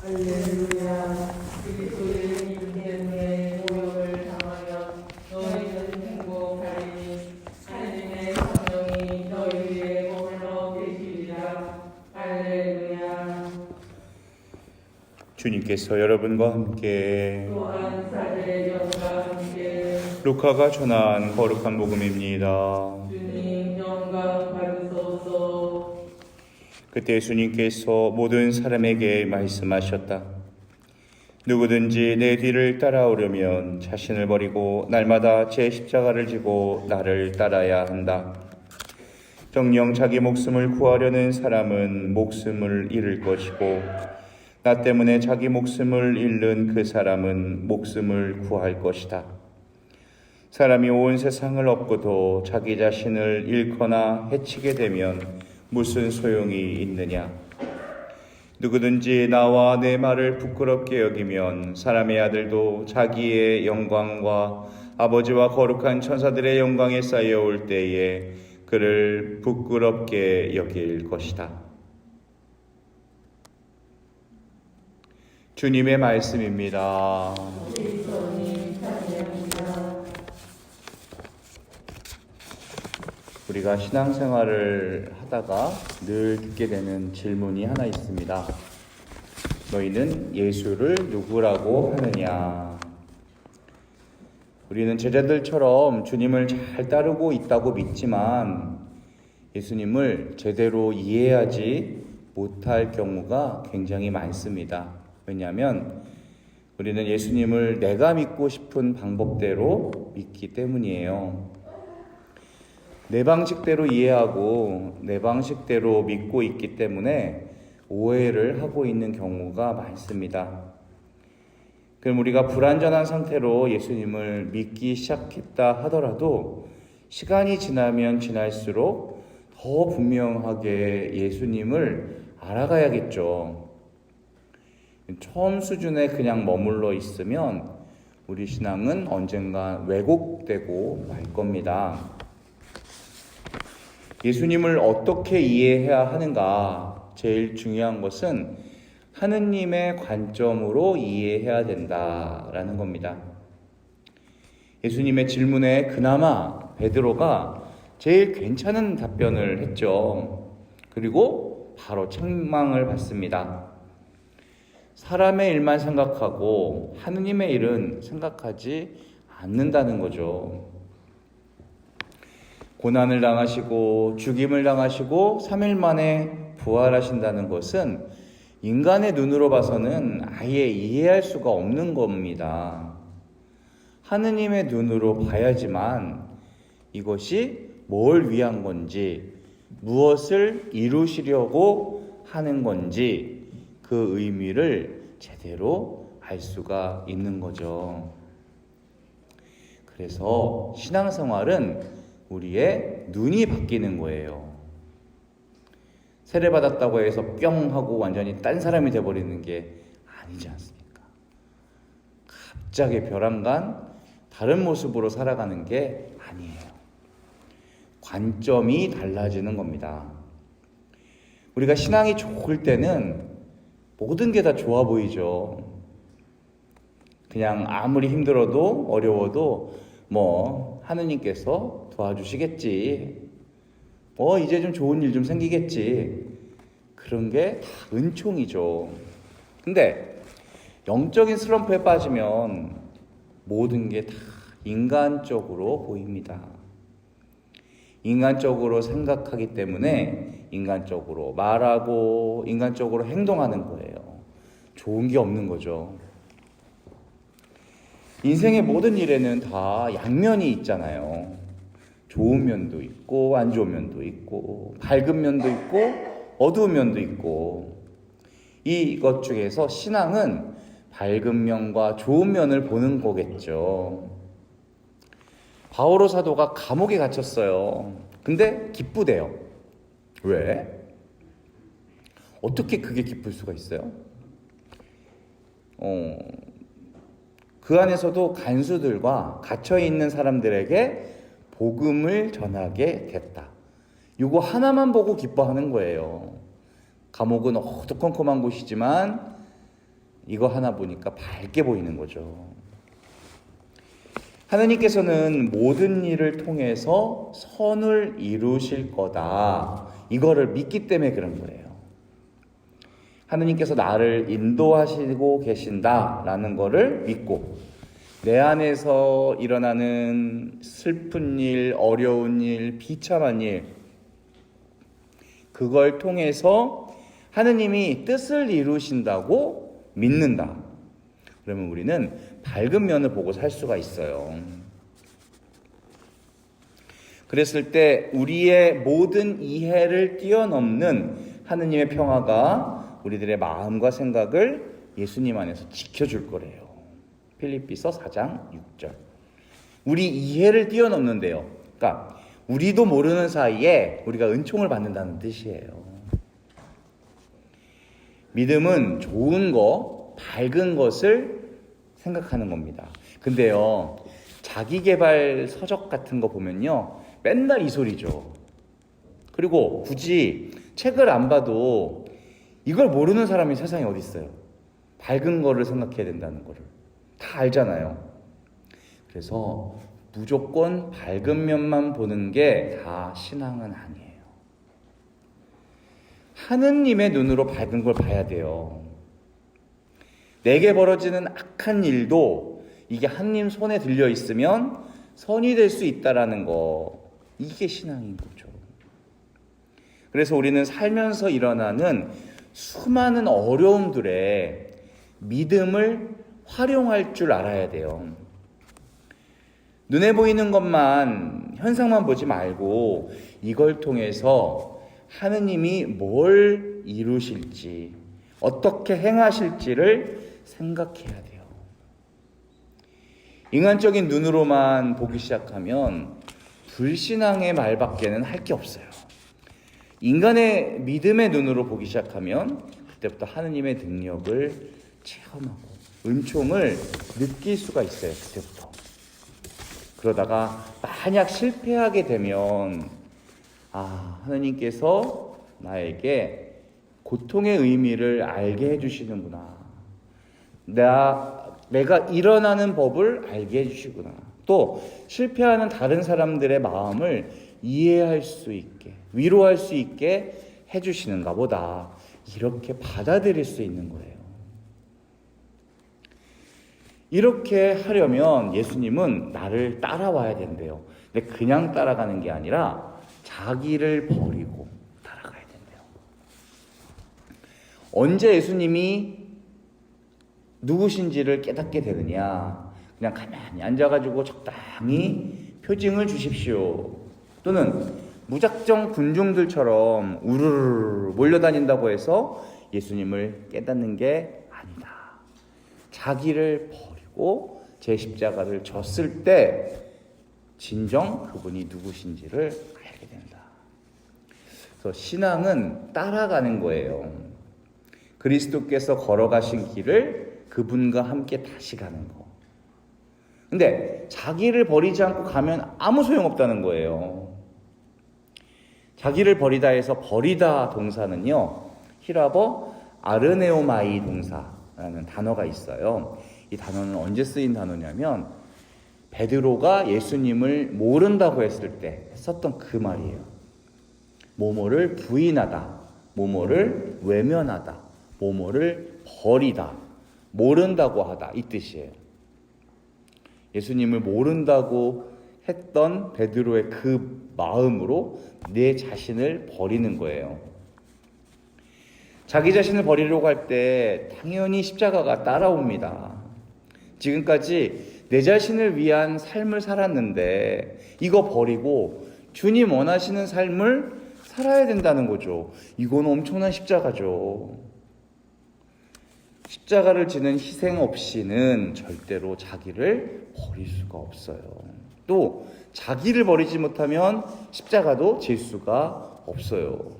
할렐루야. 그리스도의 이름 때문에 모욕을 당하여 너희는 행복하리니 하느님의 성령이 너희 위에 머물러 계시리라. 할렐루야. 주님께서 여러분과 함께 또한 사제의 영과 함께 루카가 전한 거룩한 복음입니다. 주님 영광 받으소서. 그때 예수님께서 모든 사람에게 말씀하셨다. 누구든지 내 뒤를 따라오려면 자신을 버리고 날마다 제 십자가를 지고 나를 따라야 한다. 정녕 자기 목숨을 구하려는 사람은 목숨을 잃을 것이고 나 때문에 자기 목숨을 잃는 그 사람은 목숨을 구할 것이다. 사람이 온 세상을 얻고도 자기 자신을 잃거나 해치게 되면 무슨 소용이 있느냐? 누구든지 나와 내 말을 부끄럽게 여기면 사람의 아들도 자기의 영광과 아버지와 거룩한 천사들의 영광에 쌓여올 때에 그를 부끄럽게 여길 것이다. 주님의 말씀입니다. 우리가 신앙생활을 하다가 늘 듣게 되는 질문이 하나 있습니다. 너희는 예수를 누구라고 하느냐? 우리는 제자들처럼 주님을 잘 따르고 있다고 믿지만 예수님을 제대로 이해하지 못할 경우가 굉장히 많습니다. 왜냐하면 우리는 예수님을 내가 믿고 싶은 방법대로 믿기 때문이에요. 내 방식대로 이해하고 내 방식대로 믿고 있기 때문에 오해를 하고 있는 경우가 많습니다. 그럼 우리가 불완전한 상태로 예수님을 믿기 시작했다 하더라도 시간이 지나면 지날수록 더 분명하게 예수님을 알아가야겠죠. 처음 수준에 그냥 머물러 있으면 우리 신앙은 언젠가 왜곡되고 말 겁니다. 예수님을 어떻게 이해해야 하는가? 제일 중요한 것은 하느님의 관점으로 이해해야 된다라는 겁니다. 예수님의 질문에 그나마 베드로가 제일 괜찮은 답변을 했죠. 그리고 바로 책망을 받습니다. 사람의 일만 생각하고 하느님의 일은 생각하지 않는다는 거죠. 고난을 당하시고 죽임을 당하시고 3일 만에 부활하신다는 것은 인간의 눈으로 봐서는 아예 이해할 수가 없는 겁니다. 하느님의 눈으로 봐야지만 이것이 뭘 위한 건지, 무엇을 이루시려고 하는 건지 그 의미를 제대로 알 수가 있는 거죠. 그래서 신앙생활은 우리의 눈이 바뀌는 거예요. 세례받았다고 해서 뿅 하고 완전히 딴 사람이 돼버리는 게 아니지 않습니까? 갑자기 벼랑간 다른 모습으로 살아가는 게 아니에요. 관점이 달라지는 겁니다. 우리가 신앙이 좋을 때는 모든 게 다 좋아 보이죠. 그냥 아무리 힘들어도 어려워도 하느님께서 도와주시겠지. 이제 좀 좋은 일 좀 생기겠지. 그런 게 다 은총이죠. 근데 영적인 슬럼프에 빠지면 모든 게 다 인간적으로 보입니다. 인간적으로 생각하기 때문에 인간적으로 말하고 인간적으로 행동하는 거예요. 좋은 게 없는 거죠. 인생의 모든 일에는 다 양면이 있잖아요. 좋은 면도 있고 안 좋은 면도 있고 밝은 면도 있고 어두운 면도 있고 이것 중에서 신앙은 밝은 면과 좋은 면을 보는 거겠죠. 바오로 사도가 감옥에 gat혔어요. 근데 기쁘대요. 왜? 어떻게 그게 기쁠 수가 있어요? 그 안에서도 간수들과 갇혀있는 사람들에게 복음을 전하게 됐다. 이거 하나만 보고 기뻐하는 거예요. 감옥은 어두컴컴한 곳이지만 이거 하나 보니까 밝게 보이는 거죠. 하느님께서는 모든 일을 통해서 선을 이루실 거다. 이거를 믿기 때문에 그런 거예요. 하느님께서 나를 인도하시고 계신다라는 거를 믿고 내 안에서 일어나는 슬픈 일, 어려운 일, 비참한 일 그걸 통해서 하느님이 뜻을 이루신다고 믿는다. 그러면 우리는 밝은 면을 보고 살 수가 있어요. 그랬을 때 우리의 모든 이해를 뛰어넘는 하느님의 평화가 우리들의 마음과 생각을 예수님 안에서 지켜줄 거래요. 필립비서 4장 6절. 우리 이해를 뛰어넘는데요. 그러니까 우리도 모르는 사이에 우리가 은총을 받는다는 뜻이에요. 믿음은 좋은 거, 밝은 것을 생각하는 겁니다. 근데요, 자기계발 서적 같은 거 보면요, 맨날 이 소리죠. 그리고 굳이 책을 안 봐도 이걸 모르는 사람이 세상에 어디 있어요. 밝은 거를 생각해야 된다는 거를 다 알잖아요. 그래서 무조건 밝은 면만 보는 게 다 신앙은 아니에요. 하느님의 눈으로 밝은 걸 봐야 돼요. 내게 벌어지는 악한 일도 이게 하느님 손에 들려 있으면 선이 될 수 있다라는 거, 이게 신앙인 거죠. 그래서 우리는 살면서 일어나는 수많은 어려움들에 믿음을 활용할 줄 알아야 돼요. 눈에 보이는 것만, 현상만 보지 말고 이걸 통해서 하느님이 뭘 이루실지, 어떻게 행하실지를 생각해야 돼요. 인간적인 눈으로만 보기 시작하면 불신앙의 말밖에는 할 게 없어요. 인간의 믿음의 눈으로 보기 시작하면 그때부터 하느님의 능력을 체험하고 은총을 느낄 수가 있어요. 그때부터. 그러다가 만약 실패하게 되면 하느님께서 나에게 고통의 의미를 알게 해주시는구나. 내가 일어나는 법을 알게 해주시구나. 또 실패하는 다른 사람들의 마음을 이해할 수 있게, 위로할 수 있게 해주시는가 보다. 이렇게 받아들일 수 있는 거예요. 이렇게 하려면 예수님은 나를 따라와야 된대요. 근데 그냥 따라가는 게 아니라 자기를 버리고 따라가야 된대요. 언제 예수님이 누구신지를 깨닫게 되느냐? 그냥 가만히 앉아가지고 적당히 표징을 주십시오. 또는 무작정 군중들처럼 우르르 몰려다닌다고 해서 예수님을 깨닫는 게 아니다. 자기를 버리고 제 십자가를 졌을 때 진정 그분이 누구신지를 알게 된다. 그래서 신앙은 따라가는 거예요. 그리스도께서 걸어가신 길을 그분과 함께 다시 가는 거. 근데 자기를 버리지 않고 가면 아무 소용없다는 거예요. 자기를 버리다 해서 버리다 동사는요, 히라버 아르네오마이 동사라는 단어가 있어요. 이 단어는 언제 쓰인 단어냐면 베드로가 예수님을 모른다고 했을 때 썼던 그 말이에요. 모모를 부인하다, 모모를 외면하다, 모모를 버리다, 모른다고 하다, 이 뜻이에요. 예수님을 모른다고 했던 베드로의 그 마음으로 내 자신을 버리는 거예요. 자기 자신을 버리려고 할 때 당연히 십자가가 따라옵니다. 지금까지 내 자신을 위한 삶을 살았는데 이거 버리고 주님 원하시는 삶을 살아야 된다는 거죠. 이건 엄청난 십자가죠. 십자가를 지는 희생 없이는 절대로 자기를 버릴 수가 없어요. 또 자기를 버리지 못하면 십자가도 질 수가 없어요.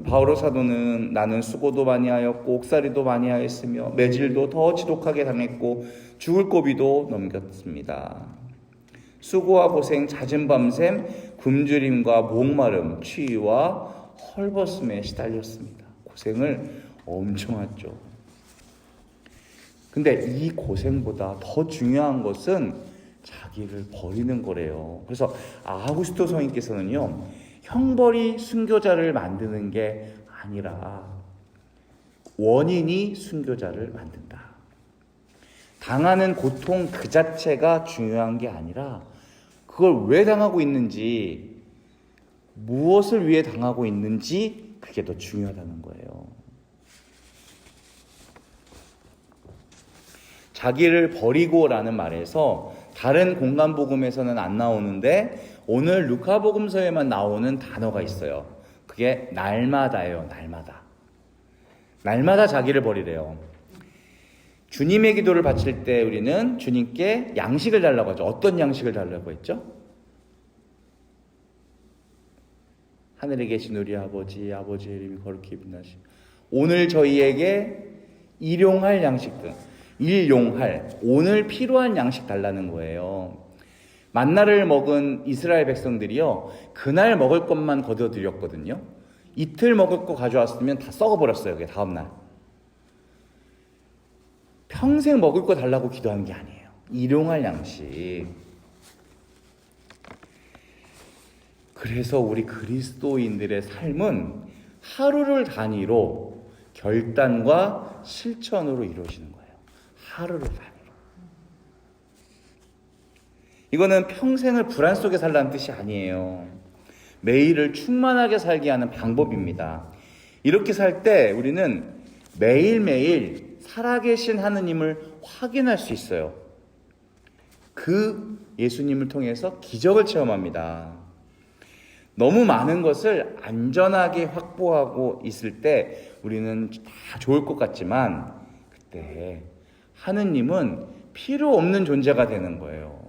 바오로 사도는 나는 수고도 많이 하였고 옥살이도 많이 하였으며 매질도 더 지독하게 당했고 죽을 고비도 넘겼습니다. 수고와 고생, 잦은 밤샘, 굶주림과 목마름, 추위와 헐벗음에 시달렸습니다. 고생을 엄청 하죠. 근데 이 고생보다 더 중요한 것은 자기를 버리는 거래요. 그래서 아우구스토 성인께서는요, 형벌이 순교자를 만드는 게 아니라 원인이 순교자를 만든다. 당하는 고통 그 자체가 중요한 게 아니라 그걸 왜 당하고 있는지, 무엇을 위해 당하고 있는지, 그게 더 중요하다는 거예요. 자기를 버리고라는 말에서 다른 공간복음에서는 안 나오는데 오늘 루카복음서에만 나오는 단어가 있어요. 그게 날마다예요. 날마다 자기를 버리래요. 주님의 기도를 바칠 때 우리는 주님께 양식을 달라고 하죠. 어떤 양식을 달라고 했죠? 하늘에 계신 우리 아버지의 이름이 거룩히 빛나시고 오늘 저희에게 일용할 양식 등 오늘 필요한 양식 달라는 거예요. 만나를 먹은 이스라엘 백성들이요, 그날 먹을 것만 거둬들였거든요. 이틀 먹을 거 가져왔으면 다 썩어버렸어요. 그게 다음날. 평생 먹을 거 달라고 기도하는 게 아니에요. 일용할 양식. 그래서 우리 그리스도인들의 삶은 하루를 단위로 결단과 실천으로 이루어지는 거예요. 하루를 단위로. 이거는 평생을 불안 속에 살라는 뜻이 아니에요. 매일을 충만하게 살게 하는 방법입니다. 이렇게 살 때 우리는 매일매일 살아계신 하느님을 확인할 수 있어요. 그 예수님을 통해서 기적을 체험합니다. 너무 많은 것을 안전하게 확보하고 있을 때 우리는 다 좋을 것 같지만 그때 하느님은 필요 없는 존재가 되는 거예요.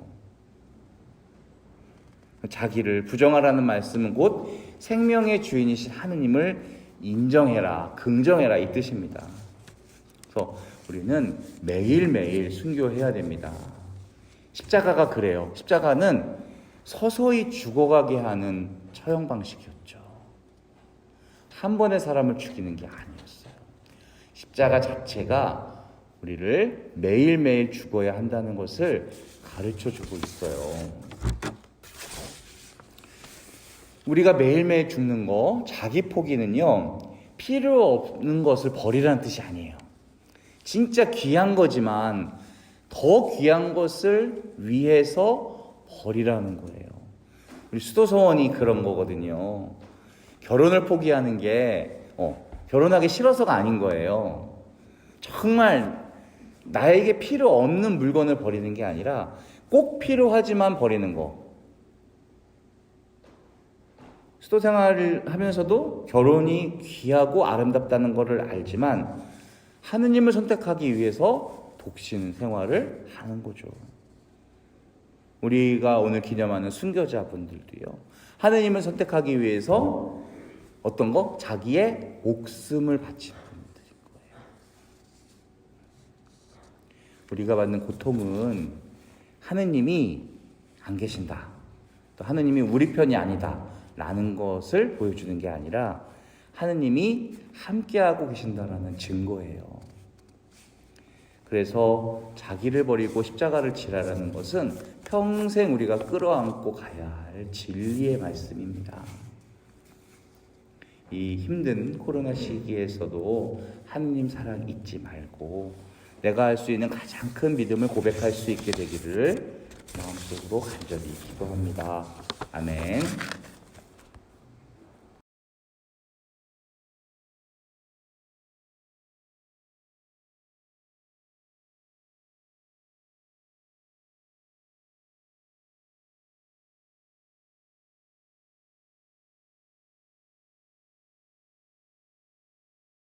자기를 부정하라는 말씀은 곧 생명의 주인이신 하느님을 인정해라, 긍정해라 이 뜻입니다. 그래서 우리는 매일매일 순교해야 됩니다. 십자가가 그래요. 십자가는 서서히 죽어가게 하는 처형 방식이었죠. 한 번에 사람을 죽이는 게 아니었어요. 십자가 자체가 우리를 매일매일 죽어야 한다는 것을 가르쳐주고 있어요. 우리가 매일매일 죽는 거, 자기 포기는요, 필요 없는 것을 버리라는 뜻이 아니에요. 진짜 귀한 거지만 더 귀한 것을 위해서 버리라는 거예요. 우리 수도서원이 그런 거거든요. 결혼을 포기하는 게 결혼하기 싫어서가 아닌 거예요. 정말 나에게 필요 없는 물건을 버리는 게 아니라 꼭 필요하지만 버리는 거. 수도 생활을 하면서도 결혼이 귀하고 아름답다는 것을 알지만 하느님을 선택하기 위해서 독신 생활을 하는 거죠. 우리가 오늘 기념하는 순교자분들도요, 하느님을 선택하기 위해서 어떤 거? 자기의 목숨을 바치는 분들인 거예요. 우리가 받는 고통은 하느님이 안 계신다, 또 하느님이 우리 편이 아니다 라는 것을 보여주는 게 아니라 하느님이 함께하고 계신다라는 증거예요. 그래서 자기를 버리고 십자가를 지라라는 것은 평생 우리가 끌어안고 가야 할 진리의 말씀입니다. 이 힘든 코로나 시기에서도 하느님 사랑 잊지 말고 내가 할 수 있는 가장 큰 믿음을 고백할 수 있게 되기를 마음속으로 간절히 기도합니다. 아멘.